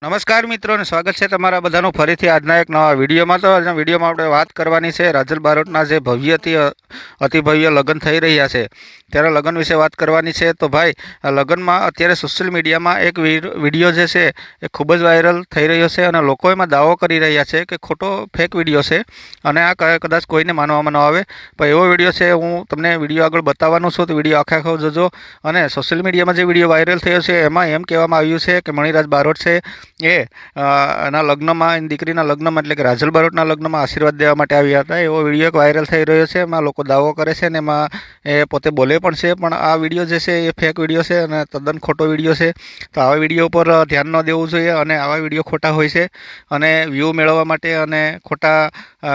નમસ્કાર મિત્રો અને સ્વાગત છે તમારા બધાનું ફરીથી આજના એક નવા વિડીયોમાં. તો આજના વિડીયોમાં આપણે વાત કરવાની છે રાજલ બારોટના જે ભવ્યથી અતિભવ્ય લગ્ન થઈ રહ્યા છે ત્યારે લગ્ન વિશે વાત કરવાની છે. તો ભાઈ, આ લગ્નમાં અત્યારે સોશિયલ મીડિયામાં એક વિડીયો જે છે એ ખૂબ જ વાયરલ થઈ રહ્યો છે અને લોકો એમાં દાવો કરી રહ્યા છે કે ખોટો ફેક વિડીયો છે અને આ કદાચ કોઈને માનવામાં ન આવે, પણ એવો વિડીયો છે. હું તમને વિડીયો આગળ બતાવવાનો છું, તો વિડીયો આખો જોજો. અને સોશિયલ મીડિયામાં જે વિડીયો વાયરલ થયો છે એમાં એમ કહેવામાં આવ્યું છે કે મણિરાજ બારોટ છે એ એના લગ્નમાં, એની દીકરીના લગ્નમાં એટલે કે રાજલ બારોટના લગ્નમાં આશીર્વાદ દેવા માટે આવ્યા હતા. એવો વિડીયો એક વાયરલ થઈ રહ્યો છે. એમાં લોકો દાવો કરે છે ને એમાં એ પોતે બોલે પણ છે, પણ આ વિડીયો જે છે એ ફેક વિડીયો છે અને તદ્દન ખોટો વિડીયો છે. તો આવા વિડીયો પર ધ્યાન ન દેવું જોઈએ અને આવા વિડીયો ખોટા હોય છે અને વ્યૂ મેળવવા માટે અને ખોટા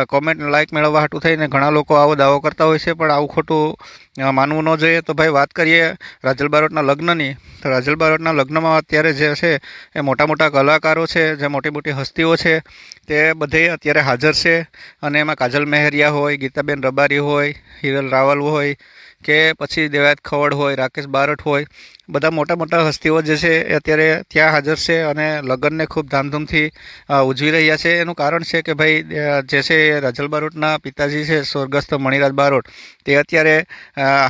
કોમેન્ટ લાઇક મેળવવા હાટું થઈને ઘણા લોકો આવો દાવો કરતા હોય છે, પણ આવું ખોટું માનવું ન જોઈએ. તો ભાઈ, વાત કરીએ રાજલ બારોટના લગ્નની. તો રાજલ બારોટના લગ્નમાં અત્યારે જે છે એ મોટા મોટા કલાકારો છે, જે મોટી મોટી હસ્તીઓ છે તે બધે અત્યારે હાજર છે. અને એમાં કાજલ મહેરિયા હોય, ગીતાબેન રબારી હોય, હિરલ રાવલ હોય કે પછી દેવાયત ખવડ હોય, રાકેશ બારોટ હોય, બધા મોટા મોટા હસ્તીઓ જે છે એ અત્યારે ત્યાં હાજર છે અને લગ્નને ખૂબ ધામધૂમથી ઉજવી રહ્યા છે. એનું કારણ છે કે ભાઈ, જે છે એ રાજલ બારોટના પિતાજી છે સ્વર્ગસ્થ મણિરાજ બારોટ, તે અત્યારે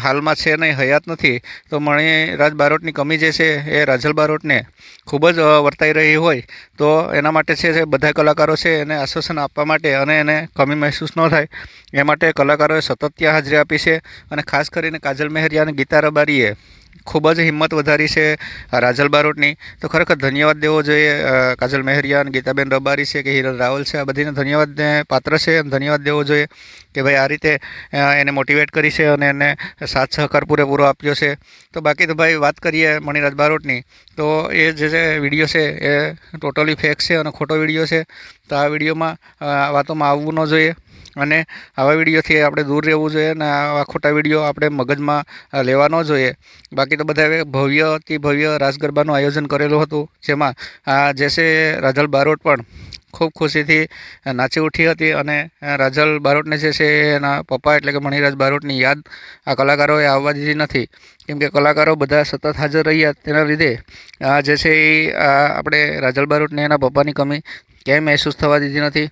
હાલમાં છે નહીં, હયાત નથી. તો મણિરાજ બારોટની કમી જે છે એ રાજલ બારોટને ખૂબ જ વર્તાઈ રહી હોય, તો એના માટે છે બધા કલાકારો છે એને આશ્વાસન આપવા માટે અને એને કમી મહેસૂસ ન થાય એ માટે કલાકારોએ સતત ત્યાં હાજરી આપી છે. અને ખાસ કરીને કાજલ મહેરિયા અને ગીતા રબારીએ ખૂબ જ હિંમત વધારી છે રાજલ બારોટની. તો ખરેખર ધન્યવાદ દેવો જોઈએ કાજલ મહેરિયા અને ગીતાબેન રબારી છે કે હિરલ રાવલ છે, આ બધીને ધન્યવાદને પાત્ર છે અને ધન્યવાદ દેવો જોઈએ કે ભાઈ આ રીતે એને મોટિવેટ કરી છે અને એને સાથ સહકાર પૂરેપૂરો આપ્યો છે. તો બાકી તો ભાઈ, વાત કરીએ મણિરાજ બારોટની, તો એ જે વિડીયો છે એ ટોટલી ફેક છે અને ખોટો વિડીયો છે. તો આ વિડીયોમાં વાતોમાં આવવું ન જોઈએ અને આવા વિડીયોથી આપણે દૂર રહેવું જોઈએ અને આવા ખોટા વિડીયો આપણે મગજમાં લેવા ન જોઈએ. બાકી તો બધાએ ભવ્યથી ભવ્ય રાસ ગરબાનું આયોજન કરેલું હતું, જેમાં જે છે રાજલ બારોટ પણ ખૂબ ખુશીથી નાચી ઉઠી હતી. અને રાજલ બારોટને જે છે એના પપ્પા એટલે કે મણિરાજ બારોટની યાદ આ કલાકારોએ આવવા દીધી નથી, કેમ કે કલાકારો બધા સતત હાજર રહ્યા તેના લીધે જે છે એ આપણે રાજલ બારોટને એના પપ્પાની કમી ક્યાંય મહેસૂસ થવા દીધી નથી.